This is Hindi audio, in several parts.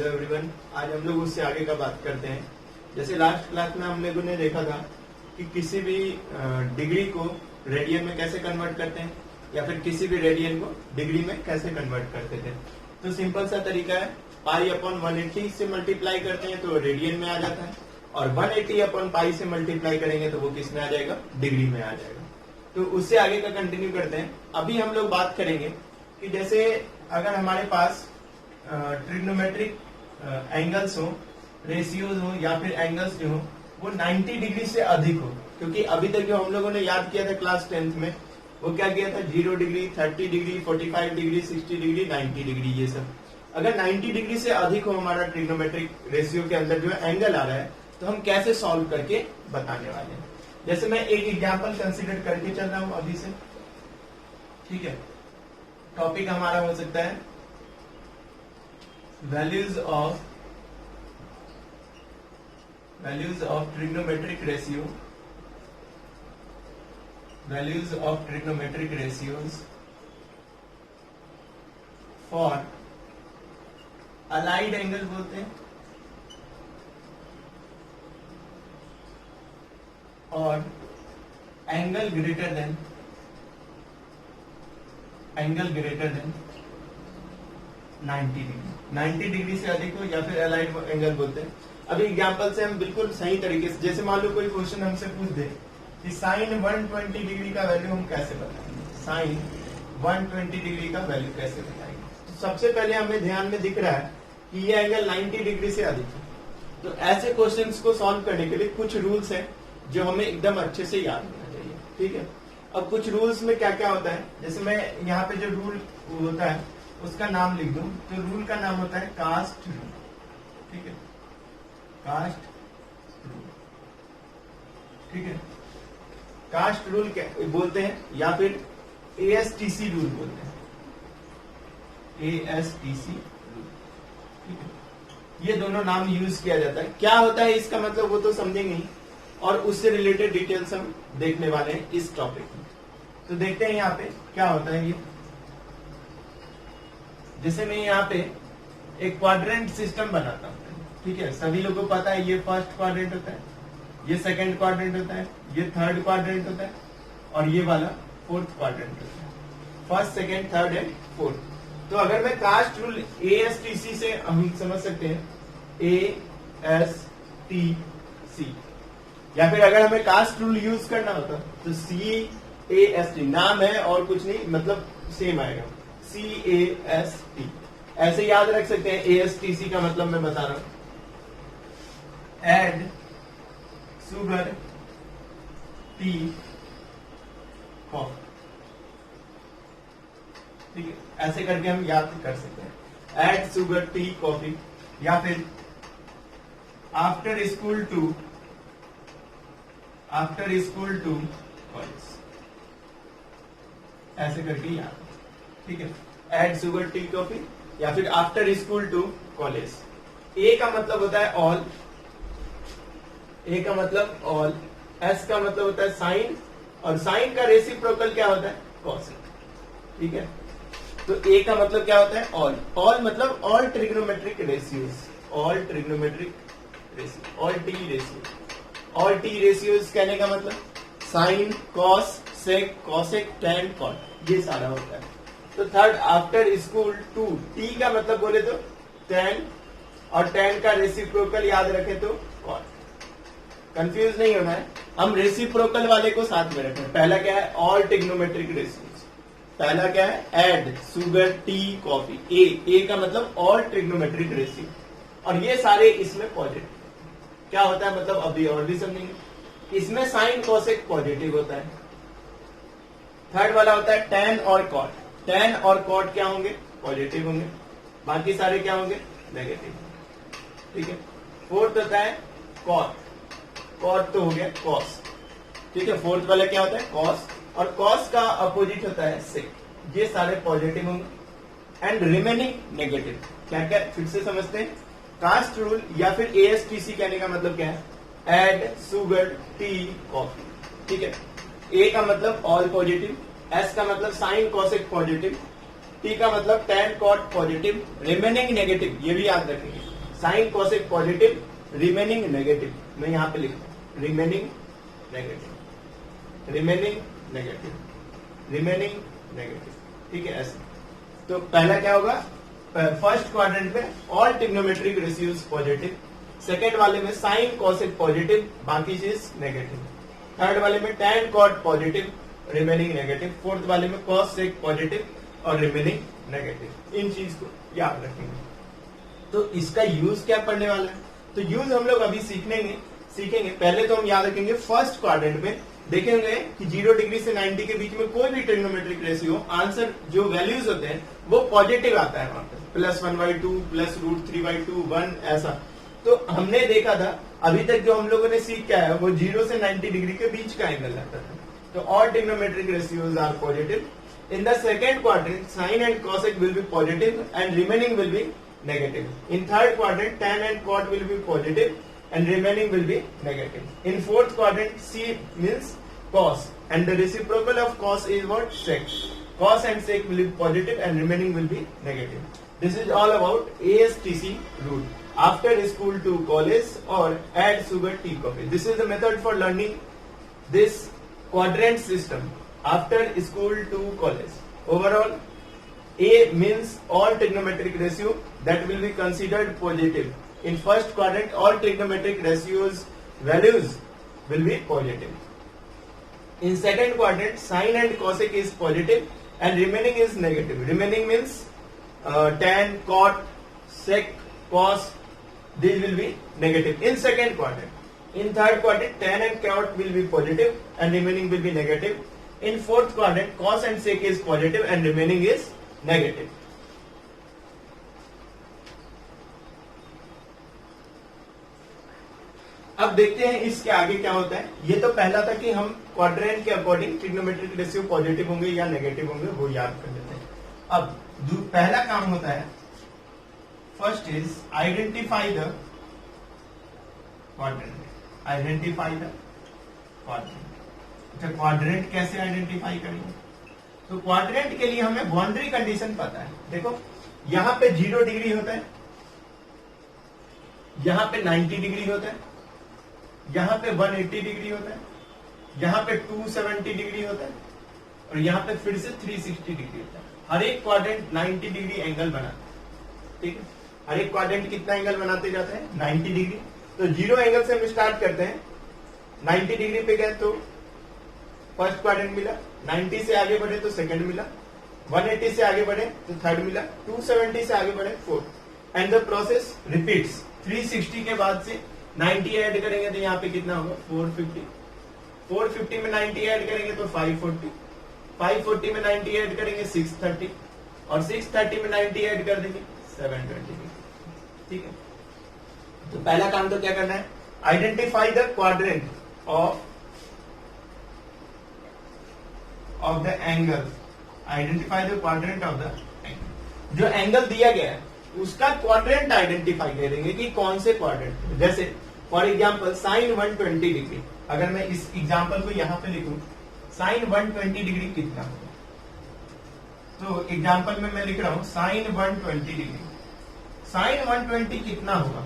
एवरीवन, आज हम लोग उससे आगे का बात करते हैं। जैसे लास्ट क्लास में हम लोगों ने देखा था कि किसी भी डिग्री को रेडियन में कैसे कन्वर्ट करते हैं या फिर किसी भी रेडियन को डिग्री में कैसे कन्वर्ट करते थे। तो सिंपल सा तरीका है, पाई अपॉन 180 से मल्टीप्लाई करते हैं तो रेडियन में आ जाता है, और 180 अपॉन पाई से मल्टीप्लाई करेंगे तो वो किस में आ जाएगा, डिग्री में आ जाएगा। तो उससे आगे का कंटिन्यू करते हैं। अभी हम लोग बात करेंगे कि जैसे अगर हमारे पास ट्रिग्नोमेट्रिक एंगल्स हो, रेशियोज हो या फिर एंगल्स जो हो वो 90 डिग्री से अधिक हो, क्योंकि अभी तक जो हम लोगों ने याद किया था क्लास 10th में वो क्या किया था, 0 degree, 30 degree, 45 degree, 60 degree, 90 degree, ये सब। अगर 90 डिग्री से अधिक हो हमारा ट्रिग्नोमेट्रिक रेशियो के अंदर जो एंगल आ रहा है तो हम कैसे सॉल्व करके बताने वाले हैं। जैसे मैं एक एग्जाम्पल कंसिडर करके चल रहा हूं अभी से, ठीक है। टॉपिक हमारा हो सकता है values of trigonometric ratio, values of trigonometric ratios for allied angle बोलते हैं, और angle greater than 90 degree, 90 degree से अधिक हो या फिर अलाइड एंगल बोलते हैं। अभी एग्जांपल से हम बिल्कुल सही तरीके से, जैसे मान लो कोई क्वेश्चन हमसे पूछ दे कि साइन 120 डिग्री का वैल्यू हम कैसे बताएंगे, साइन 120 डिग्री का वैल्यू कैसे बताएंगे। तो सबसे पहले हमें ध्यान में दिख रहा है कि ये एंगल 90 डिग्री से अधिक है। तो ऐसे क्वेश्चंस को सॉल्व करने के लिए कुछ रूल्स हैं जो हमें एकदम अच्छे से याद होना चाहिए, ठीक है। अब कुछ रूल्स में क्या क्या होता है, जैसे मैं यहाँ पे जो रूल होता है उसका नाम लिख दूं, तो रूल का नाम होता है कास्ट रूल, ठीक है, कास्ट रूल, ठीक है। कास्ट रूल क्या बोलते हैं या फिर ASTC रूल बोलते हैं, ASTC रूल, ठीक है। ये दोनों नाम यूज किया जाता है। क्या होता है इसका मतलब वो तो समझेंगे ही, और उससे रिलेटेड डिटेल्स हम देखने वाले हैं इस टॉपिक में। तो देखते हैं यहाँ पे क्या होता है ये। जैसे मैं यहाँ पे एक क्वाड्रेंट सिस्टम बनाता हूँ, ठीक है। सभी लोगों को पता है ये फर्स्ट क्वाड्रेंट होता है, ये सेकंड क्वाड्रेंट होता है, ये थर्ड क्वाड्रेंट होता है, और ये वाला फोर्थ क्वाड्रेंट होता है। First, second, third and fourth. तो अगर मैं कास्ट रूल ASTC से हम समझ सकते हैं, ASTC, या फिर अगर हमें कास्ट रूल यूज करना होता तो CAST, नाम है और कुछ नहीं, मतलब सेम आएगा, CAST, ऐसे याद रख सकते हैं। ASTC का मतलब मैं बता रहा हूं, एड सुगर टी कॉफी, ठीक है। ऐसे करके हम याद कर सकते हैं, एड सुगर टी कॉफी, या फिर आफ्टर स्कूल टू कॉलेज, ऐसे करके याद, ठीक है। एड सुगर टी कॉफी या फिर आफ्टर स्कूल टू कॉलेज। ए का मतलब होता है ऑल, ए का मतलब ऑल, एस का मतलब होता है साइन, और साइन का रेसिप्रोकल क्या होता है, कॉसेक, ठीक है। तो ए का मतलब क्या होता है, ऑल, ऑल मतलब all trigonometric ratios, all trigonometric ratio, all T ratio, all T ratios कहने का मतलब sine, cos, sec, cosec, tan, cot, ये सारा होता है। तो third, after school to, T का मतलब बोले तो टैन, और टैन का रेसिप्रोकल याद रखे तो कॉट। कंफ्यूज नहीं होना है, हम रेसिप्रोकल वाले को साथ में रखें। पहला क्या है, ऑल ट्रिग्नोमेट्रिक रेशियोज, पहला क्या है, एड सुगर टी कॉफी, ए का मतलब ऑल ट्रिग्नोमेट्रिक रेशियो, और ये सारे इसमें पॉजिटिव। क्या होता है मतलब अभी और भी समझेंगे। इसमें साइन कॉसेक पॉजिटिव होता है। थर्ड वाला होता है टैन और कॉट, टैन और कॉट क्या होंगे, पॉजिटिव होंगे, बाकी सारे क्या होंगे, नेगेटिव, ठीक है। फोर्थ होता है कॉट, कॉट तो हो गया कॉस, ठीक है। फोर्थ वाला क्या होता है, कॉस, और कॉस का अपोजिट होता है सेक, ये सारे पॉजिटिव होंगे, एंड रिमेनिंग नेगेटिव। क्या क्या फिर से समझते हैं। कास्ट रूल या फिर ASTC कहने का मतलब क्या है, एड सुगर टी कॉफी, ठीक है। ए का मतलब ऑल पॉजिटिव, एस का मतलब साइन कॉसेक पॉजिटिव, टी का मतलब tan cot positive, remaining negative, ये भी याद रखेंगे। Sine cosec positive, remaining negative. मैं यहां पे लिखता हूं remaining negative, remaining negative, remaining negative. ठीक है ऐसे। तो पहला क्या होगा, फर्स्ट क्वाड्रेंट में all trigonometric ratios positive, second वाले में साइन कॉसेक पॉजिटिव, बाकी चीज नेगेटिव, थर्ड वाले में tan cot positive, remaining negative, fourth वाले में कॉस सेक पॉजिटिव और रिमेनिंग नेगेटिव। इन चीज को याद रखेंगे। तो इसका यूज क्या पढ़ने वाला है, तो यूज हम लोग अभी सीखेंगे। पहले तो हम याद रखेंगे फर्स्ट क्वाड्रेंट में देखेंगे कि 0 डिग्री से 90 के बीच में कोई भी ट्रिग्नोमेट्रिक रेशियो आंसर जो वैल्यूज होते हैं वो पॉजिटिव आता है वहां पे, +1/2 +√3/2 1 ऐसा। तो हमने देखा था अभी तक जो हम लोगों ने सीख के आया वो 0 से 90 डिग्री के बीच का एंगल रहता था। तो all trigonometric ratios are positive. In the second quadrant, sine and cosec will be positive and remaining will be negative. In third quadrant, tan and cot will be positive and remaining will be negative. In fourth quadrant, C means cos and the reciprocal of cos is what? Sec. Cos and sec will be positive and remaining will be negative. This is all about ASTC rule. After school to college or add sugar tea coffee. This is the method for learning this quadrant system. After school to college. Overall, A means all trigonometric ratio that will be considered positive. In first quadrant, all trigonometric ratios values will be positive. In second quadrant, sine and cosec is positive and remaining is negative. Remaining means tan, cot, sec, cos, these will be negative in second quadrant. In third quadrant, tan and cot will be positive and remaining will be negative. In fourth quadrant, cos and sec is positive and remaining is negative. अब देखते हैं इसके आगे क्या होता है। ये तो पहला था कि हम क्वाड्रेंट के अकॉर्डिंग ट्रिग्नोमेट्रिक रेशियो पॉजिटिव होंगे या नेगेटिव होंगे वो याद कर लेते हैं। अब पहला काम होता है, first is identify the quadrant. Identify the quadrant. अच्छा, क्वाड्रेंट कैसे आइडेंटिफाई करेंगे, तो क्वाड्रेंट के लिए हमें बाउंड्री कंडीशन पता है। देखो यहां पे 0 डिग्री होता है, यहां पे 90 डिग्री होता है, यहां पे 180 डिग्री होता है, यहां पे 270 डिग्री होता है और यहां पे फिर से 360 डिग्री होता है। हर एक क्वाड्रेंट 90 डिग्री एंगल बनाता है। ठीक है, हर एक क्वाड्रेंट कितना एंगल बनाते जाते हैं, 90 डिग्री। तो 0 एंगल से हम स्टार्ट करते हैं, 90 डिग्री पे गए तो फर्स्ट क्वाड्रेंट मिला, 90 से आगे बढ़े तो सेकंड मिला, 180 से आगे बढ़े तो थर्ड मिला, 270 से आगे बढ़े fourth, and the process repeats. 360 के बाद से 90 ऐड करेंगे तो यहाँ पे कितना होगा 450, 450 में 90 ऐड करेंगे तो 540, 540 में 90 ऐड करेंगे 630 और 630 में 90 ऐड कर देंगे 720। ठीक है, तो पहला काम तो क्या करना है, identify the quadrant of the angle. Identify the quadrant of the angle. जो एंगल दिया गया है उसका क्वाड्रेंट आइडेंटिफाई करेंगे कि कौन से क्वाड्रेंट। जैसे फॉर एग्जांपल साइन 120 डिग्री, अगर मैं इस एग्जांपल को यहां पे लिखूं, साइन 120 डिग्री कितना होगा, तो एग्जांपल में मैं लिख रहा हूं साइन 120 डिग्री। साइन 120 कितना होगा,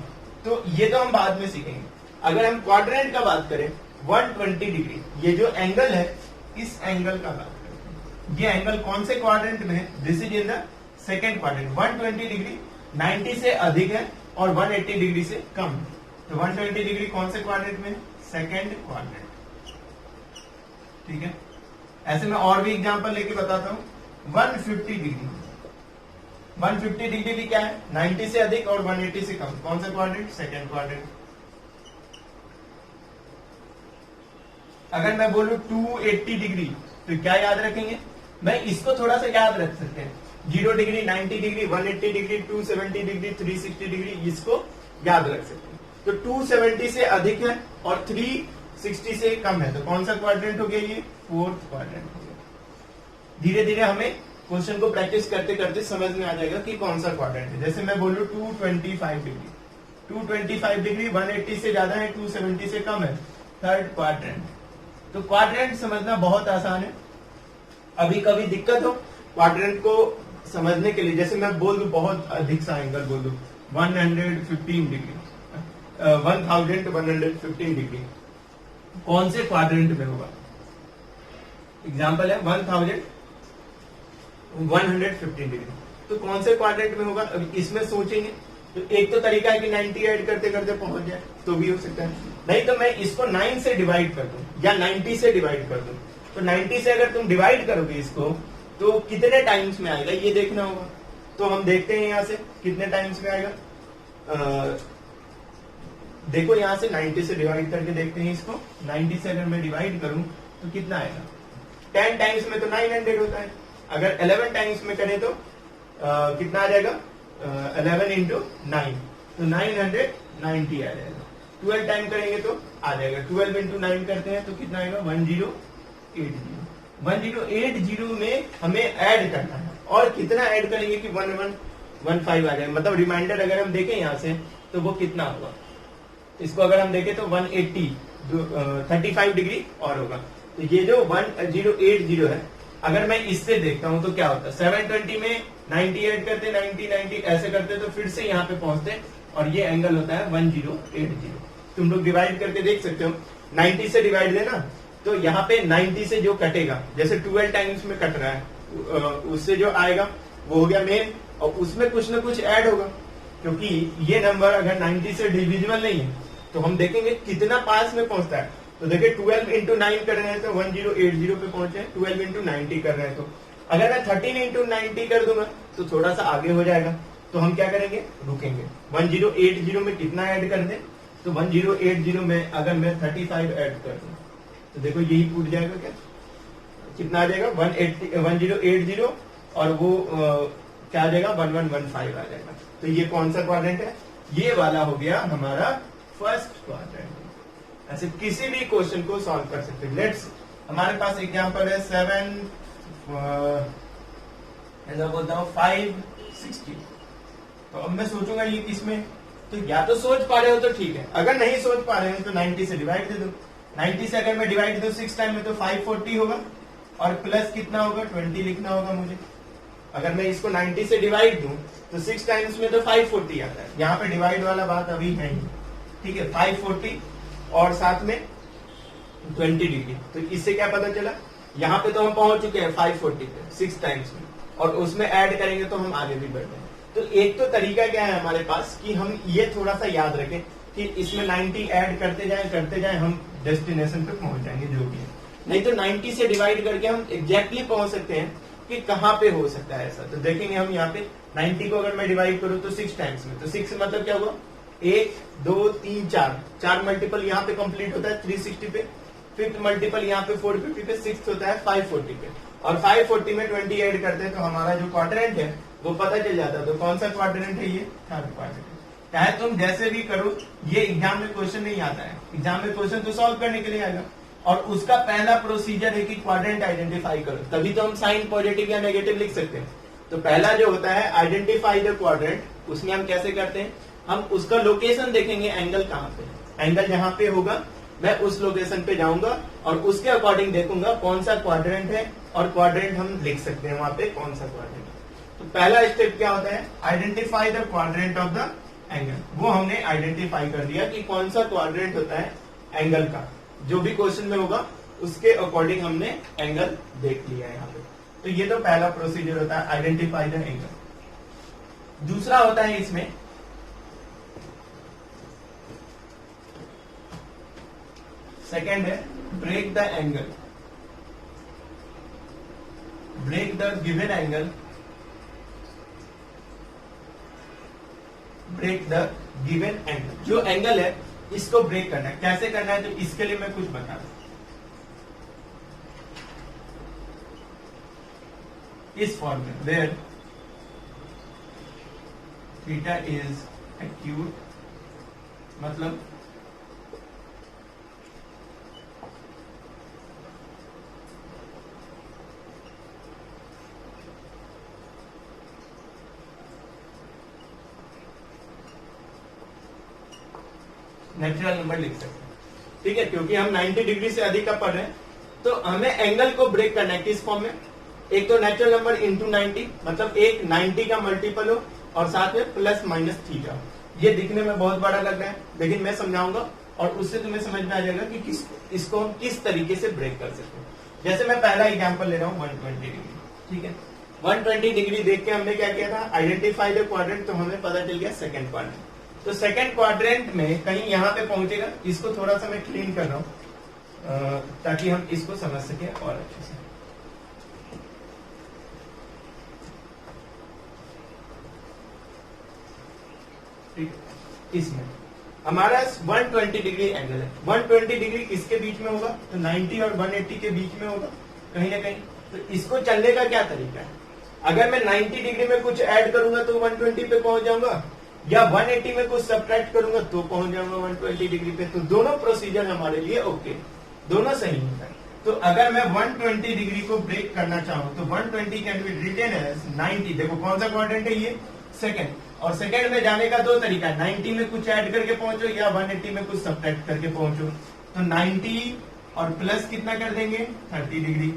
तो ये तो हम बाद में सीखेंगे। अगर हम क्वाड्रेंट का बात करें 120 डिग्री, ये जो एंगल है इस एंगल का बात करें, ये एंगल कौन से क्वाड्रेंट में है, this is in the second quadrant. 120 degree 90 से अधिक है और 180 डिग्री से कम है, तो 120 डिग्री कौन से क्वाड्रेंट में है, सेकेंड क्वाड्रेंट। ठीक है, ऐसे मैं और भी एग्जांपल लेके बताता हूं। 150 डिग्री, 150 डिग्री भी क्या है, 90 से अधिक और 180 से कम, कौन सा क्वाड्रेंट, सेकेंड क्वाड्रेंट। अगर मैं बोलूं 280 डिग्री तो क्या याद रखेंगे, मैं इसको थोड़ा सा याद रख सकते हैं, 0 degree, 90 degree, 180 degree, 270 degree, 360 degree, इसको याद रख सकते हैं। तो 270 से अधिक है और 360 से कम है, तो कौन सा क्वाड्रेंट हो गया, ये फोर्थ क्वाड्रेंट हो गया। धीरे धीरे हमें क्वेश्चन को प्रैक्टिस करते करते समझ में आ जाएगा कि कौन सा क्वाड्रेंट है। जैसे मैं बोलूं 225 डिग्री, 225 डिग्री 180 से ज्यादा है, 270 से कम है, थर्ड क्वाड्रेंट। तो क्वाड्रेंट समझना बहुत आसान है। अभी कभी दिक्कत हो क्वाड्रेंट को समझने के लिए, जैसे मैं बोल दूं बहुत अधिक सा एंगल बोल दूं 115 डिग्री, 1115 डिग्री कौन से क्वाड्रेंट में होगा? एग्जाम्पल है 1115 डिग्री, तो कौन से क्वाड्रेंट में होगा? अब इसमें सोचेंगे तो एक तो तरीका है कि 90 ऐड करते करते पहुंच जाए, तो भी हो सकता है, नहीं तो मैं इसको 9 से डिवाइड कर दूं या 90 से डिवाइड कर दूं। तो 90 से अगर तुम डिवाइड करोगे इसको तो कितने टाइम्स में आएगा ये देखना होगा। तो हम देखते हैं यहां से कितने टाइम्स में आएगा। देखो यहां से 90 से डिवाइड करके देखते हैं इसको। 90 से अगर मैं डिवाइड करूं तो कितना आएगा? 10 टाइम्स में तो 900 होता है, अगर 11 टाइम्स में करें तो कितना आ जाएगा? 11 इंटू 9, तो 990 आ जाएगा। 12 टाइम करेंगे तो आ जाएगा, 12 इंटू 9 करते हैं तो कितना आएगा? 1080। 1080 में हमें ऐड करना है, और कितना ऐड करेंगे कि 1115 आ जाएगा। मतलब रिमाइंडर अगर हम देखें यहाँ से तो वो कितना होगा? इसको अगर हम देखें तो 180 35 डिग्री और होगा। तो ये जो 1080 है, अगर मैं इससे देखता हूं तो क्या होता है? 720 में 90 ऐड करते, 90 ऐसे करते तो फिर से यहाँ पे पहुंचते, और ये एंगल होता है 1080। तुम लोग डिवाइड करके देख सकते हो, 90 से डिवाइड देना तो यहाँ पे 90 से जो कटेगा, जैसे 12 टाइम्स में कट रहा है, उससे जो आएगा वो हो गया मेन, और उसमें कुछ ना कुछ ऐड होगा, क्योंकि ये नंबर अगर 90 से डिविजिबल नहीं है तो हम देखेंगे कितना पास में पहुंचता है। तो देखिए 12 इंटू 9 कर रहे हैं तो 1080 पे पहुंचे, 12 इंटू 90 कर रहे हैं तो अगर मैं 13 इंटू 90 कर दूंगा तो थोड़ा सा आगे हो जाएगा। तो हम क्या करेंगे? रुकेंगे। 1080 में कितना ऐड कर दें? तो 1080 में अगर मैं 35 ऐड कर दूं तो देखो यही टूट जाएगा, क्या कितना आ जाएगा? 1080 और वो क्या आ जाएगा? 1115 आ जाएगा। तो ये कौन सा क्वाड्रेंट है? ये वाला हो गया हमारा फर्स्ट क्वाड्रेंट। ऐसे किसी भी क्वेश्चन को सॉल्व कर सकते हैं। लेट्स, हमारे पास एग्जांपल है 560। तो अब मैं सोचूंगा ये किसमें, तो या तो सोच पा रहे हो तो ठीक है, अगर नहीं सोच पा रहे हो तो 90 से डिवाइड दे दो। 90 से अगर मैं डिवाइड दूं 6 टाइम में तो 540 होगा, और प्लस कितना होगा? 20 लिखना होगा मुझे। अगर मैं इसको 90 से डिवाइड दूं तो 6 टाइम्स में तो 540 आता है। यहाँ पे डिवाइड वाला बात अभी है ही, ठीक है। 540 और साथ में 20 डिग्री, तो इससे क्या पता चला? यहाँ पे तो हम पहुंच चुके हैं 540 पे 6 टाइम्स में, और उसमें ऐड करेंगे तो हम आगे भी बढ़ रहे हैं। तो एक तो तरीका क्या है हमारे पास कि हम ये थोड़ा सा याद रखें कि इसमें 90 ऐड करते जाएं हम डेस्टिनेशन पे पहुंच जाएंगे जो भी है। नहीं तो 90 से डिवाइड करके हम एग्जैक्टली पहुंच सकते हैं कि कहाँ पे हो सकता है ऐसा। तो देखेंगे हम यहाँ पे 90 को अगर मैं डिवाइड करूँ तो 6 टाइम्स में, तो 6 मतलब क्या हुआ? 1 2 3 4 मल्टीपल यहाँ पे कंप्लीट होता है 360 पे, 5th मल्टीपल यहाँ पे 450 पे, 6th होता है 540 पे, और 540 में 20 ऐड करते हैं तो हमारा जो क्वाड्रेंट है वो पता चल जाता है। तो कौन सा क्वाड्रेंट है? ये थर्ड क्वाड्रेंट। चाहे तुम जैसे भी करो, ये एग्जाम में क्वेश्चन नहीं आता है। एग्जाम में क्वेश्चन तो सॉल्व करने के लिए आएगा, और उसका पहला प्रोसीजर है कि क्वाड्रेंट आइडेंटिफाई करो, तभी तो हम साइन पॉजिटिव या नेगेटिव लिख सकते हैं। तो पहला जो होता है आइडेंटिफाई द क्वाड्रेंट, उसमें हम कैसे करते हैं? हम उसका लोकेशन देखेंगे, एंगल कहाँ पे, एंगल जहां पे होगा मैं उस लोकेशन पे जाऊंगा और उसके अकॉर्डिंग देखूंगा कौन सा क्वाड्रेंट है, और क्वाड्रेंट हम लिख सकते हैं वहां पे कौन सा क्वाड्रेंट। तो पहला स्टेप क्या होता है? Identify the quadrant of the angle. वो हमने आइडेंटिफाई कर दिया कि कौन सा क्वाड्रेंट होता है एंगल का, जो भी क्वेश्चन में होगा उसके अकॉर्डिंग हमने एंगल देख लिया है यहाँ पे। तो ये तो पहला प्रोसीजर होता है आइडेंटिफाई द एंगल। दूसरा होता है इसमें सेकेंड है break the angle. Break the given angle, break the given angle. जो एंगल है इसको ब्रेक करना है। कैसे करना है? तो इसके लिए मैं कुछ बता दूं। इस फॉर्म में वेयर थीटा इज एक्यूट, मतलब नेचुरल नंबर लिख सकते हैं, ठीक है, क्योंकि हम 90 डिग्री से अधिक का पढ़ रहे हैं। तो हमें एंगल को ब्रेक करना है किस फॉर्म में? एक तो नेचुरल नंबर इंटू 90, मतलब एक 90 का मल्टीपल हो और साथ में प्लस माइनस थीटा। ये दिखने में बहुत बड़ा लग रहा है, लेकिन मैं समझाऊंगा और उससे तुम्हें समझ में आ जाएगा कि इसको हम किस तरीके से ब्रेक कर सकते हैं। जैसे मैं पहला एग्जांपल ले रहा हूँ 120 डिग्री, ठीक है। 120 डिग्री देख के हमने क्या किया था, आइडेंटिफाई द क्वाड्रेंट, तो हमें पता चल गया सेकंड क्वाड्रेंट। तो सेकंड क्वाड्रेंट में कहीं यहाँ पे पहुंचेगा, इसको थोड़ा सा मैं क्लीन कर रहा हूँ ताकि हम इसको समझ सके और अच्छे से। ठीक है, इसमें हमारा 120 डिग्री एंगल है। 120 डिग्री किसके बीच में होगा, तो 90 और 180 के बीच में होगा कहीं ना कहीं। तो इसको चलने का क्या तरीका है, अगर मैं 90 डिग्री में कुछ ऐड करूंगा तो 120 पे पहुंच जाऊंगा, या 180 में कुछ सब्ट्रैक्ट करूंगा तो पहुंच जाऊंगा 120 डिग्री पे। तो दोनों प्रोसीजर हमारे लिए ओके, दोनों सही है। तो अगर मैं 120 डिग्री को ब्रेक करना चाहूं तो 120 कैन बी रिटन एज 90। देखो कौन सा क्वाड्रेंट है ये, सेकंड। और सेकंड में जाने का दो तरीका है, 90 में कुछ ऐड करके पहुंचो या 180 में कुछ सब्ट्रैक्ट करके पहुंचो। तो 90 और प्लस कितना कर देंगे 30 डिग्री।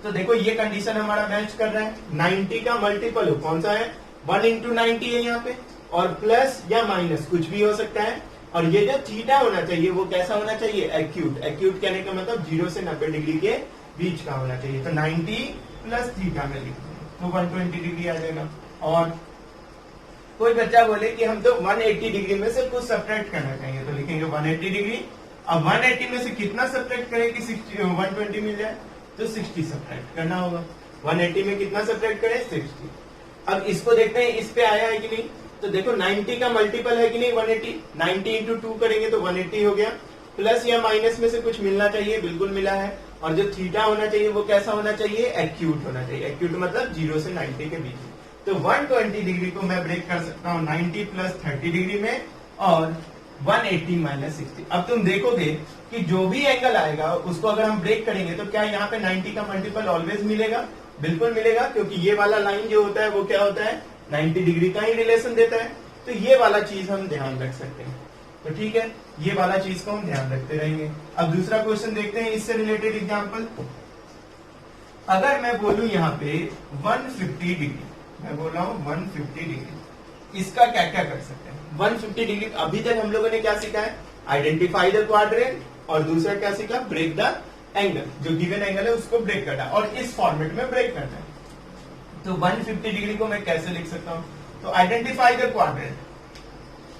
तो देखो ये कंडीशन हमारा मैच कर रहा है। 90 का मल्टीपल कौन सा है, 1 इंटू 90 है यहाँ पे, और प्लस या माइनस कुछ भी हो सकता है। और ये जो थीटा होना चाहिए वो कैसा होना चाहिए, एक्यूट। एक्यूट कहने का मतलब 0 से 90 डिग्री के बीच का होना चाहिए। तो 90 प्लस थीटा में लिख देंगे तो 120 डिग्री आ जाएगा। और कोई बच्चा बोले कि हम तो 180 डिग्री में से कुछ सब्ट्रैक्ट करना चाहेंगे, तो लिखेंगे 180 डिग्री। अब 180 में से कितना सब्ट्रैक्ट करें कि 120 मिल जाए, तो 60 सब्ट्रैक्ट करना होगा। 180 में कितना सब्ट्रैक्ट करें, 60। अब इसको देखते हैं इस पे आया है कि नहीं। तो देखो 90 का मल्टीपल है कि नहीं 180, 90 इंटू 2 करेंगे तो 180 हो गया। प्लस या माइनस में से कुछ मिलना चाहिए, बिल्कुल मिला है। और जो थीटा होना चाहिए वो कैसा होना चाहिए, एक्यूट होना चाहिए। एक्यूट मतलब 0 से 90 के बीच में। तो 120 डिग्री को मैं ब्रेक कर सकता हूँ 90 प्लस 30 डिग्री में, और 180 माइनस 60। अब तुम देखोगे कि जो भी एंगल आएगा उसको अगर हम ब्रेक करेंगे तो क्या यहाँ पे 90 का मल्टीपल ऑलवेज मिलेगा, बिल्कुल मिलेगा, क्योंकि ये वाला लाइन जो होता है वो क्या होता है, 90 डिग्री का ही रिलेशन देता है। तो ये वाला चीज हम ध्यान रख सकते हैं। तो ठीक है, ये वाला चीज को हम ध्यान रखते रहेंगे। अब दूसरा क्वेश्चन देखते हैं इससे रिलेटेड एग्जाम्पल। अगर मैं बोलूं यहाँ पे 150 डिग्री, मैं बोल रहा हूँ 150 डिग्री, इसका क्या क्या कर सकते हैं। 150 डिग्री अभी तक हम लोगों ने क्या सीखा है, आइडेंटिफाई द क्वाड्रेंट, और दूसरा क्या सीखा, ब्रेक द एंगल। जो गिवन एंगल है उसको ब्रेक करना और इस फॉर्मेट में ब्रेक करना है। तो 150 डिग्री को मैं कैसे लिख सकता हूं, तो आइडेंटिफाई द क्वाड्रेंट।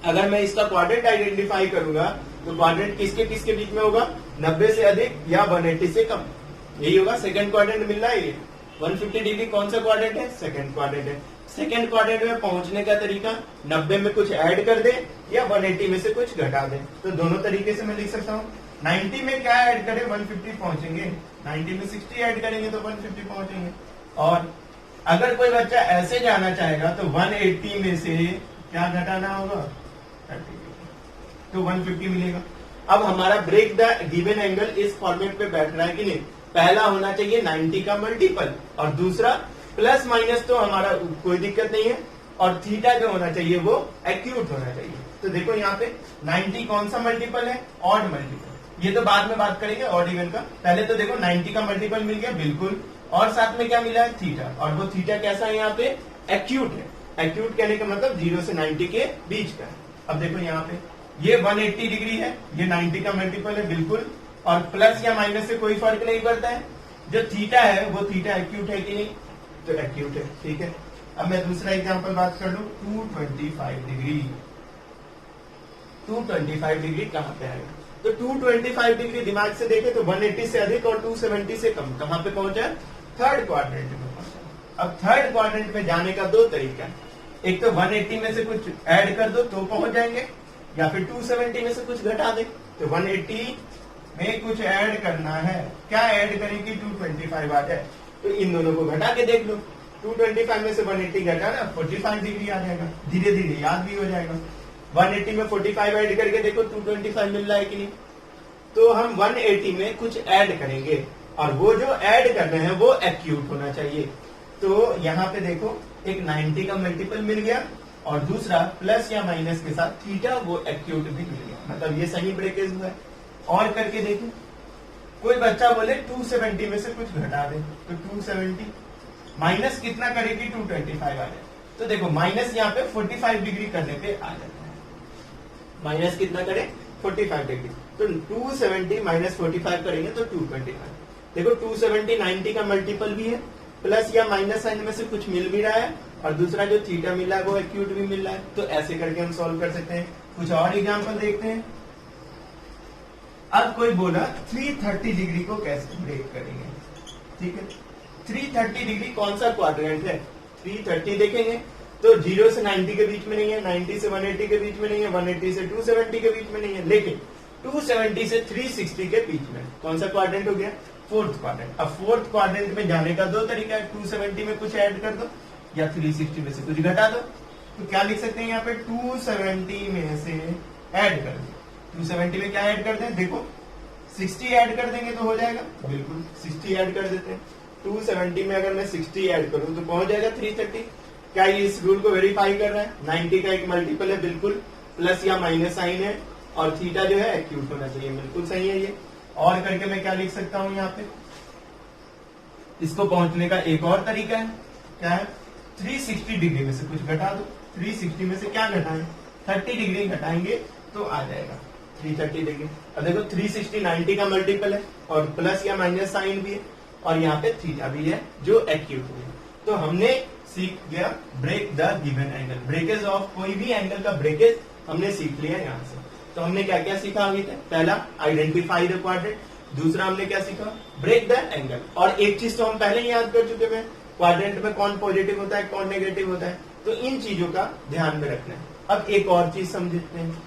अगर मैं इसका क्वाड्रेंट आइडेंटिफाई करूंगा तो क्वाड्रेंट किसके किसके बीच में होगा, 90 से अधिक या 180 से कम, यही होगा। सेकंड क्वाड्रेंट मिल रहा है ये 150 डिग्री, कौन सा क्वाड्रेंट है, सेकंड क्वाड्रेंट है। सेकंड क्वाड्रेंट में पहुंचने का तरीका 90 में कुछ ऐड कर दे या 180 में से कुछ घटा दे। तो दोनों तरीके से मैं लिख सकता हूँ। 90 में क्या ऐड करें, 150 पहुंचेंगे, 90 में 60 ऐड करेंगे तो 150 पहुंचेंगे। और अगर कोई बच्चा ऐसे जाना चाहेगा तो 180 में से क्या घटाना होगा, 30, तो 150 मिलेगा। अब हमारा ब्रेक द गिवन एंगल इस फॉर्मेट पे बैठ रहा है कि नहीं। पहला होना चाहिए 90 का मल्टीपल, और दूसरा प्लस माइनस तो हमारा कोई दिक्कत नहीं है, और थीटा जो होना चाहिए वो एक्यूट होना चाहिए। तो देखो यहाँ पे 90 कौन सा मल्टीपल है, ऑड मल्टीपल। ये तो बाद में बात करेंगे ऑड इवन का। पहले तो देखो 90 का मल्टीपल मिल गया, बिल्कुल, और साथ में क्या मिला है, थीटा। और वो थीटा कैसा है यहाँ पे, एक्यूट है। एक्यूट कहने का मतलब 0 से 90 के बीच का है। अब देखो यहाँ पे ये 180 डिग्री है, ये 90 का मल्टीपल है, बिल्कुल, और प्लस या माइनस से कोई फर्क नहीं पड़ता है। जो थीटा है वो थीटा एक्यूट है कि नहीं, तो एक्यूट है, ठीक है। अब मैं दूसरा एग्जांपल बात कर लूं, 225 डिग्री। 225 डिग्री कहां पे आएगा, तो 225 डिग्री दिमाग से देखे तो 180 से अधिक और 270 से कम, कहां पे पहुंचा, थर्ड क्वाड्रेंट में पहुंचा। अब थर्ड क्वाड्रेंट में जाने का दो तरीका है, एक तो 180 में से कुछ ऐड कर दो तो पहुंच जाएंगे, या फिर 270 में से कुछ घटा दे। तो 180 में कुछ ऐड करना है, क्या ऐड करें कि 225 आ जाए, तो इन दोनों को घटा के देख लो। 225 में से 180 घटाना 45 डिग्री आ जाएगा, धीरे धीरे याद भी हो जाएगा। 180 में 45 ऐड करके देखो 225 मिल रहा है कि नहीं। तो हम 180 में कुछ ऐड करेंगे, और वो जो ऐड कर रहे हैं वो एक्यूट होना चाहिए। तो यहाँ पे देखो एक 90 का मल्टीपल मिल गया, और दूसरा प्लस या माइनस के साथ थीटा वो एक्यूट भी मिल गया, मतलब ये सही ब्रेकेज हुआ है। और करके देखो, कोई बच्चा बोले 270 में से कुछ घटा दे, तो 270 माइनस कितना करेगी, 225 आ जाए, तो देखो माइनस यहाँ पे 45 डिग्री करने पे आ जाता है। माइनस कितना करें 45 डिग्री, तो 270 माइनस 45 करेंगे तो 225। देखो 270 90 का मल्टीपल भी है, प्लस या माइनस साइन में से कुछ मिल भी रहा है, और दूसरा जो थीटा मिला है वो एक्यूट भी मिल रहा है। तो ऐसे करके हम सॉल्व कर सकते हैं। कुछ और एग्जाम्पल देखते हैं। अब कोई बोला 330 डिग्री को कैसे ब्रेक करेंगे। ठीक है, 330 डिग्री कौन सा क्वाड्रेंट है? 330 देखेंगे तो 0 से 90 के बीच में नहीं है, 90 से 180 के बीच में नहीं है, 180 से 270 के बीच में नहीं है, लेकिन 270 से 360 के बीच में। कौन सा क्वाड्रेंट हो गया? Fourth quadrant. अब फोर्थ क्वाड्रेंट में जाने का दो तरीका है, 270 में कुछ ऐड कर दो या 360 में से कुछ घटा दो। तो क्या लिख सकते हैं यहाँ पे? 270 में से ऐड कर दो। 270 में क्या ऐड कर दें? देखो 60 ऐड कर देंगे तो हो जाएगा। बिल्कुल 60 ऐड कर देते हैं। 270 में अगर मैं 60 ऐड करूं तो पहुंच जाएगा 330। क्या ये इस रूल को वेरीफाई कर रहा है? 90 का एक मल्टीपल है, बिल्कुल, प्लस या माइनस साइन है, और थीटा जो है एक्यूट होना चाहिए। बिल्कुल सही है ये। और करके मैं क्या लिख सकता हूं यहाँ पे? इसको पहुंचने का एक और तरीका है, क्या है? 360 डिग्री में से कुछ घटा दो। 360 में से क्या घटाएं? 30 डिग्री घटाएंगे तो आ जाएगा 330 डिग्री। अब देखो 360 90 का मल्टीपल है, और प्लस या माइनस साइन भी है, और यहाँ पे थीटा भी है जो एक्यूट है। तो हमने सीख गया break the given angle. Breakage of कोई भी एंगल का ब्रेकेज हमने सीख लिया यहाँ से। तो हमने क्या क्या सीखा अभी तक? पहला, आइडेंटिफाई द क्वाड्रेंट। दूसरा हमने क्या सीखा? Break the angle. और एक चीज तो हम पहले ही याद कर चुके हैं, क्वाड्रेंट में कौन पॉजिटिव होता है, कौन नेगेटिव होता है। तो इन चीजों का ध्यान में रखना है। अब एक और चीज समझते हैं।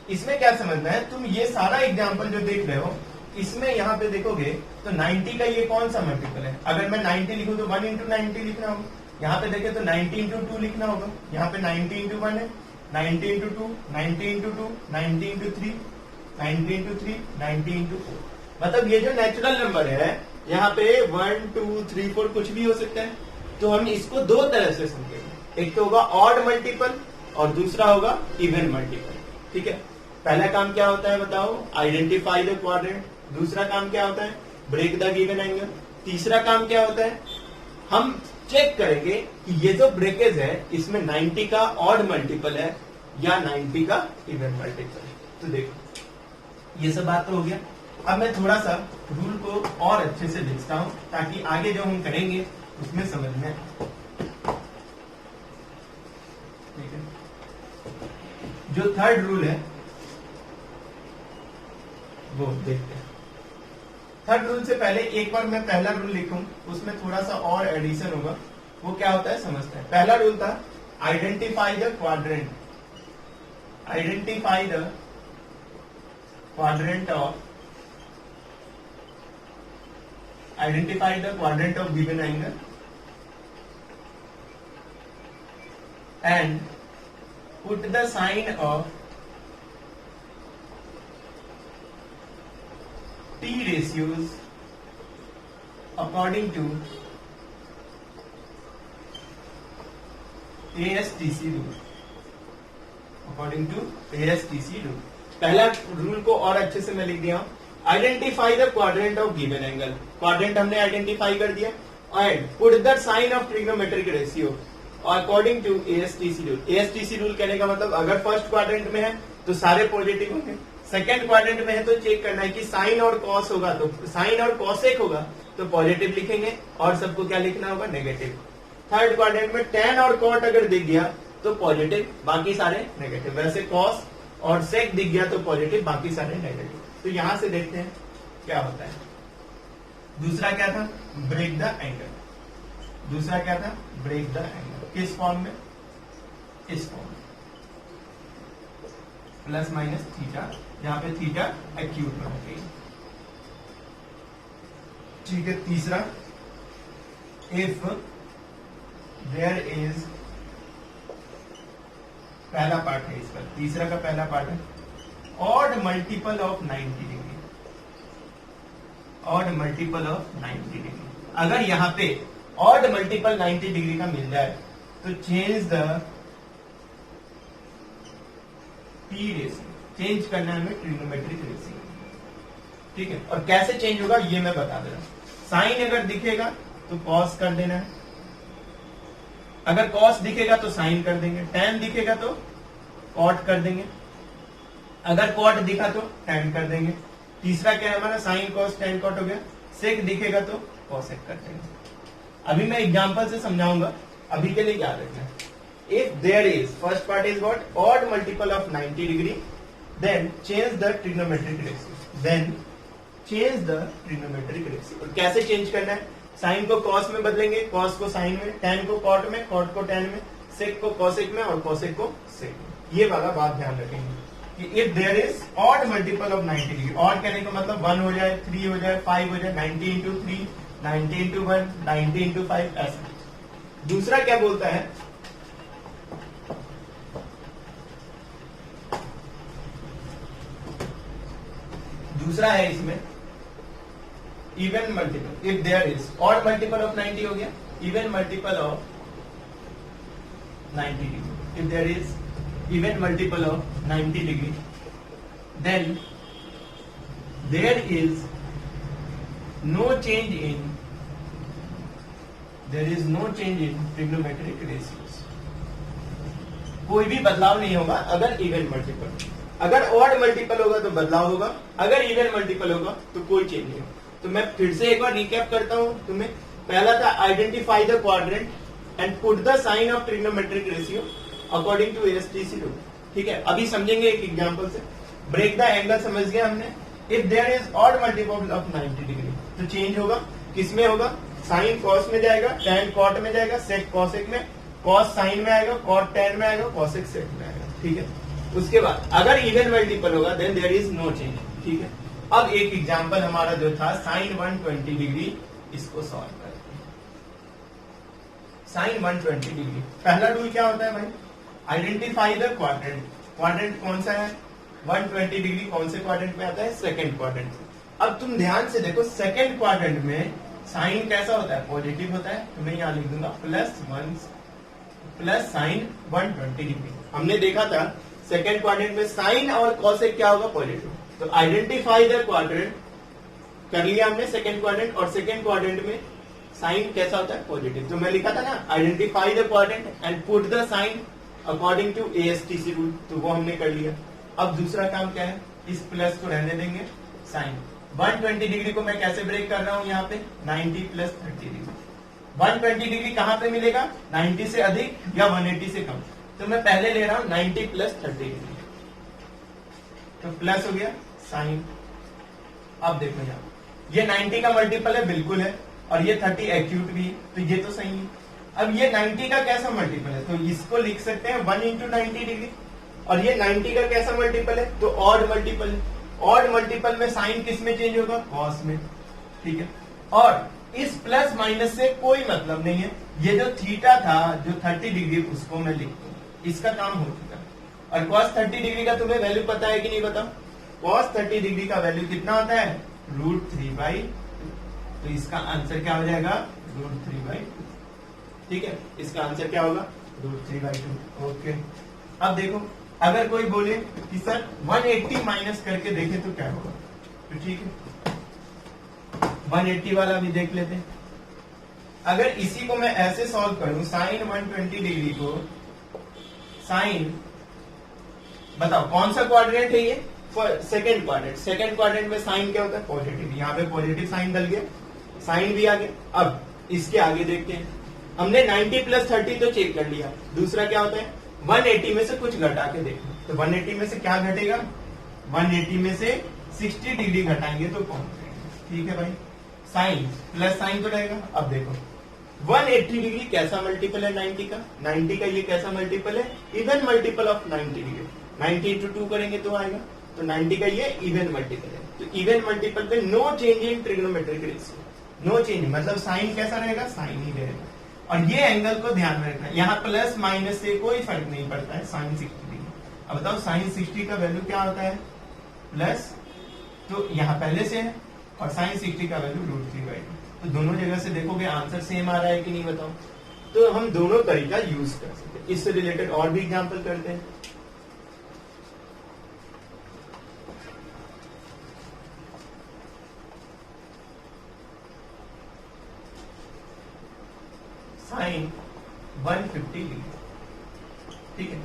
इसमें क्या समझना है, तुम ये सारा एग्जाम्पल जो देख रहे हो, इसमें यहाँ पे देखोगे तो 90 का ये कौन सा मल्टीपल है? अगर मैं 90 लिखूं तो 1 इंटू 90 लिखना होगा। यहाँ पे देखे तो 90 इंटू 2 लिखना होगा। यहाँ पे 90 इंटू 1 है, 90 into 2, 90 into 2, 90 into 3, 90 into 3, 90 into 4। मतलब ये जो नेचुरल नंबर है, यहाँ पे 1 2 3 4 कुछ भी हो सकता है। तो हम इसको दो तरह से समझेंगे। एक तो होगा ऑड मल्टीपल और दूसरा होगा इवन मल्टीपल। ठीक है, पहला काम क्या होता है बताओ? Identify the quadrant. दूसरा काम क्या होता है? Break the given angle. तीसरा काम क्या होता है? हम चेक करेंगे कि ये जो ब्रेकेज है इसमें 90 का ऑड मल्टीपल है या 90 का इवन मल्टीपल है। तो देखो ये सब बात तो हो गया। अब मैं थोड़ा सा रूल को और अच्छे से लिखता हूं ताकि आगे जो हम करेंगे उसमें समझ में आए। ठीक है, जो थर्ड रूल है वो देखते हैं। थर्ड रूल से पहले एक बार मैं पहला रूल लिखूं, उसमें थोड़ा सा और एडिशन होगा। वो क्या होता है समझते हैं। पहला रूल था identify the quadrant. Identify the quadrant of given angle and put the sign of T ratios according to ASTC rule. According to ASTC rule. पहला रूल को और अच्छे से मैं लिख दिया हूं। Identify the quadrant of given angle. Quadrant हमने आइडेंटिफाई कर दिया, and put the sign of trigonometric ratio according to ASTC rule. ASTC rule कहने का मतलब अगर फर्स्ट क्वाड्रेंट में है तो सारे पॉजिटिव होंगे, सेकंड क्वाड्रेंट में है तो चेक करना है कि साइन और कॉस होगा, तो साइन और कॉसेक होगा तो पॉजिटिव लिखेंगे और सबको क्या लिखना होगा? नेगेटिव। थर्ड क्वाड्रेंट में टेन और कॉट अगर दिख गया तो पॉजिटिव, बाकी सारे नेगेटिव। वैसे कॉस और सेक दिख गया तो पॉजिटिव, बाकी सारे नेगेटिव। तो यहां से देखते हैं क्या होता है। दूसरा क्या था? Break the angle. दूसरा क्या था? Break the angle. किस फॉर्म में? इस फॉर्म में, प्लस माइनस थीटा, जहां पे थीटा एक्यूट में होगी। ठीक है, तीसरा, इफ देयर इज, पहला पार्ट है इसका, तीसरा का पहला पार्ट है odd multiple of 90 degree. Odd multiple of 90 degree. अगर यहां पे ऑड मल्टीपल 90 डिग्री का मिल जाए तो change the P ratio. Change करना है हमें ट्रिग्नोमेट्रिक रेशियो। ठीक है, और कैसे चेंज होगा ये मैं बता दे रहा हूं। साइन अगर दिखेगा तो कॉस कर देना है, अगर कॉस दिखेगा तो साइन कर देंगे, टेन दिखेगा तो कॉट कर देंगे, अगर कॉट दिखा तो टेन कर देंगे। तीसरा क्या है हमारा, साइन कॉस टेन कॉट हो गया। सेक दिखेगा तो कॉसेक कर देंगे। अभी मैं एग्जांपल से समझाऊंगा, अभी के लिए याद रखना। If there is, first part is what, odd multiple of 90 degree, then change the trigonometric ratio, then change the trigonometric ratio. और कैसे चेंज करना है, साइन को कॉस में बदलेंगे, कॉस को साइन में, टेन को कॉट में, कॉट को टेन में, सेक को कॉसेक में और कॉसेक को सेक में। ये वाला बात ध्यान रखेंगे कि if there is odd multiple of 90 degree, odd कहने का मतलब 1 हो जाए, 3 हो जाए, 5 हो जाए, 90 इंटू 3, 90 इंटू 1, 90 इंटू 5, ऐसा। दूसरा क्या बोलता है, दूसरा है इसमें even multiple. If there is odd multiple of 90 हो गया, even multiple of 90 degree, if there is even multiple of 90 degree, then there is no change in trigonometric ratios। कोई भी बदलाव नहीं होगा अगर इवन मल्टीपल, अगर ऑड मल्टीपल होगा तो बदलाव होगा, अगर इवन मल्टीपल होगा तो कोई चेंज नहीं होगा। तो मैं फिर से एक बार रिकैप करता हूं तुम्हें। पहला था identify the quadrant and put the sign of trigonometric ratio according to ASTC rule. ठीक है, अभी समझेंगे एक एग्जांपल से। ब्रेक द एंगल समझ गया हमने। If there is odd multiple of 90 degree तो चेंज होगा, किसमें होगा, साइन कॉस में जाएगा, टेन कॉट में जाएगा, सेक कॉसेक में, कॉस साइन में आएगा, कॉट टेन में आएगा, कॉसेक सेक में आएगा। ठीक है, उसके बाद अगर इवन मल्टीपल होगा then there is no change. ठीक है, अब एक एग्जांपल हमारा जो था साइन 120 डिग्री, इसको सॉल्व करते हैं। साइन 120 डिग्री, पहला रूल क्या होता है भाई, आइडेंटिफाई द क्वाड्रेंट। क्वाड्रेंट कौन सा है, 120 डिग्री कौन से क्वाड्रेंट में आता है, सेकंड क्वाड्रेंट। अब तुम ध्यान से देखो, सेकंड क्वाड्रेंट में साइन कैसा होता है, पॉजिटिव होता है। तो मैं यहां लिख दूंगा +1 प्लस साइन 120 डिग्री। हमने देखा था सेकंड क्वाड्रेंट में साइन और कॉसेक क्या होगा, पॉजिटिव। तो आइडेंटिफाई द क्वाड्रेंट कर लिया हमने सेकंड क्वाड्रेंट, और सेकंड क्वाड्रेंट में साइन कैसा होता है, पॉजिटिव। तो मैं लिखा था ना, identify the quadrant and put the sign according to ASTC rule, तो वो हमने कर लिया। अब दूसरा काम क्या है, इस प्लस को रहने देंगे, साइन 120 डिग्री को मैं कैसे ब्रेक कर रहा हूं, यहाँ पे 90 + 30 डिग्री। 120 डिग्री कहां पे मिलेगा, 90 से अधिक या 180 से कम। तो मैं पहले ले रहा हूं 90 + 30 डिग्री, तो प्लस हो गया साइन। अब देखो यहाँ ये 90 का मल्टीपल है, बिल्कुल है, और ये 30 एक्यूट भी है, तो ये तो सही है। अब ये 90 का कैसा मल्टीपल है, तो इसको लिख सकते हैं 1 × 90 डिग्री। और ये 90 का कैसा मल्टीपल है, तो ऑड मल्टीपल है। ऑड मल्टीपल में साइन किस में चेंज होगा, कॉस में। ठीक है, और इस प्लस माइनस से कोई मतलब नहीं है। ये जो थीटा था, जो 30 डिग्री, उसको मैं लिख दूं, इसका काम हो चुका। और cos 30 डिग्री का तुम्हें वैल्यू पता है कि नहीं बताओ, cos 30 डिग्री का वैल्यू कितना होता है, √3/2। तो इसका आंसर क्या हो जाएगा, √3/2। ठीक है, इसका आंसर क्या होगा, √3/2। ओके, अब देखो अगर कोई बोले कि सर 180 माइनस करके देखे तो क्या होगा, तो ठीक है 180 वाला भी देख लेते हैं। अगर इसी को मैं ऐसे सॉल्व करूं, साइन 120 डिग्री को साइन, बताओ कौन सा क्वाड्रेंट है ये, सेकंड क्वाड्रेंट। सेकंड क्वाड्रेंट में साइन क्या होता है, पॉजिटिव। यहाँ पे पॉजिटिव साइन डल गया, साइन भी आ गया। अब इसके आगे देखते हैं, हमने 90 + 30 तो चेक कर लिया। दूसरा क्या होता है, 180 में से कुछ घटा के देखो। तो 180 में से क्या घटेगा, 180 में से 60 डिग्री घटाएंगे तो कौन करेंगे। ठीक है भाई, साइन प्लस साइन तो रहेगा। अब देखो 180 डिग्री कैसा मल्टीपल है 90 का, 90 का ये कैसा मल्टीपल है, इवन मल्टीपल ऑफ 90 डिग्री। 90 × 2 करेंगे तो आएगा, तो 90 का ये इवन मल्टीपल है। तो इवन मल्टीपल पे no change in trigonometric ratio. No change मतलब साइन कैसा रहेगा, साइन ही रहेगा। और ये एंगल को ध्यान में रखना, यहाँ प्लस माइनस से कोई फर्क नहीं पड़ता है, साइन 60 डिग्री। अब बताओ साइन 60 का वैल्यू क्या होता है, प्लस, तो यहाँ पहले से है, और साइन 60 का वैल्यू √3/2। तो दोनों जगह से देखोगे आंसर सेम आ रहा है कि नहीं बताओ। तो हम दोनों तरीका यूज कर सकते हैं। इससे रिलेटेड और भी एग्जाम्पल करते हैं। Sine 150 degree. ठीक है,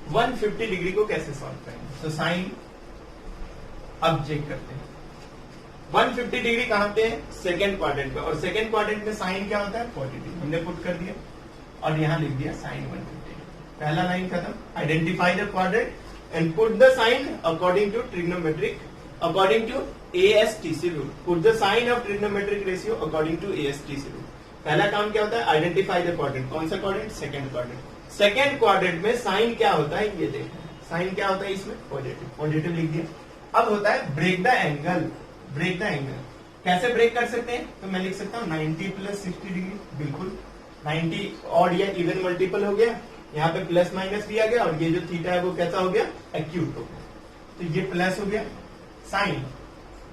150 डिग्री को कैसे सॉल्व करेंगे? तो साइन, अब चेक करते हैं 150 डिग्री कहां पे है? सेकेंड क्वाड्रेंट पे, और सेकेंड क्वाड्रेंट में साइन क्या होता है? पॉजिटिव। हमने पुट कर दिया और यहां लिख दिया साइन 150। पहला लाइन खत्म। Identify the quadrant and put the sign according to trigonometric, according to ASTC rule. Put the sign of trigonometric ratio according to ASTC rule. पहला काम क्या होता है? Identify the quadrant. कौन सा quadrant? Second quadrant. Second quadrant में साइन क्या होता है ये देखना है। साइन क्या होता है इसमें? पॉजिटिव। पॉजिटिव लिख दिया। अब होता है break the angle. Break the angle कैसे ब्रेक कर सकते हैं? तो मैं लिख सकता हूँ 90 + 60 डिग्री। बिल्कुल 90 ऑड या इवन मल्टीपल हो गया, यहाँ पे प्लस माइनस भी आ गया, और ये जो थीटा है वो कैसा हो गया? एक्यूट हो गया। तो ये प्लस हो गया। साइन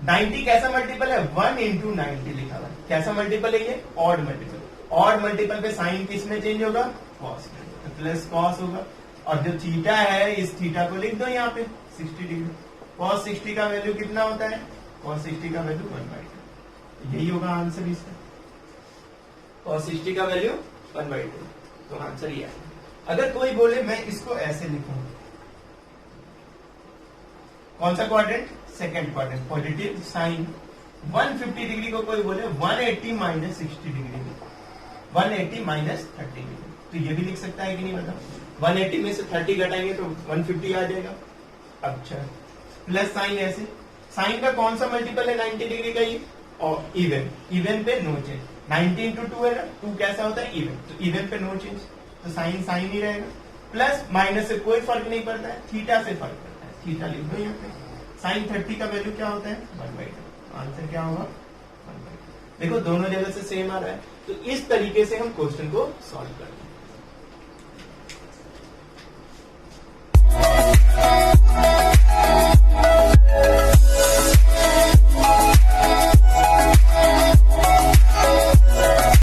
90 कैसा मल्टीपल है? 1 × 90 लिखा हुआ है। कैसा मल्टीपल है ये? Odd multiple. ऑड मल्टीपल पे साइन किस में चेंज होगा? कॉस में। तो प्लस कॉस होगा, और जो थीटा है इस थीटा को लिख दो यहाँ पे 60 डिग्री। कॉस 60 का वैल्यू कितना होता है? cos 60 का वैल्यू 1/2। यही होगा आंसर इसका। cos 60 का वैल्यू 1/2, तो आंसर ये है। अगर कोई बोले मैं इसको ऐसे लिखूं, कौन सा quadrant? Second quadrant. Positive sine 150 degree को कोई बोले 180 - 60 डिग्री, 180 - 30 डिग्री, तो ये भी लिख सकता है कि नहीं बताओ? 180 में से 30 घटाएंगे तो 150 आ जाएगा। अच्छा, प्लस साइन ऐसे। साइन का कौन सा मल्टीपल है 90 डिग्री का? ये और इवन। इवन पे नो चेंज। 90 × 2 है ना, 2 कैसा होता है? इवन। तो इवन पे नो चेंज, तो साइन साइन ही रहेगा। प्लस माइनस से कोई फर्क नहीं पड़ता है, थीटा से फर्क पड़ता है। थीटा लिख दो यहाँ पे। साइन 30 का वैल्यू क्या होता है? 1/2। आंसर क्या होगा? 1/2। देखो दोनों जगह से सेम आ रहा है। तो इस तरीके से हम क्वेश्चन को सॉल्व करते हैं।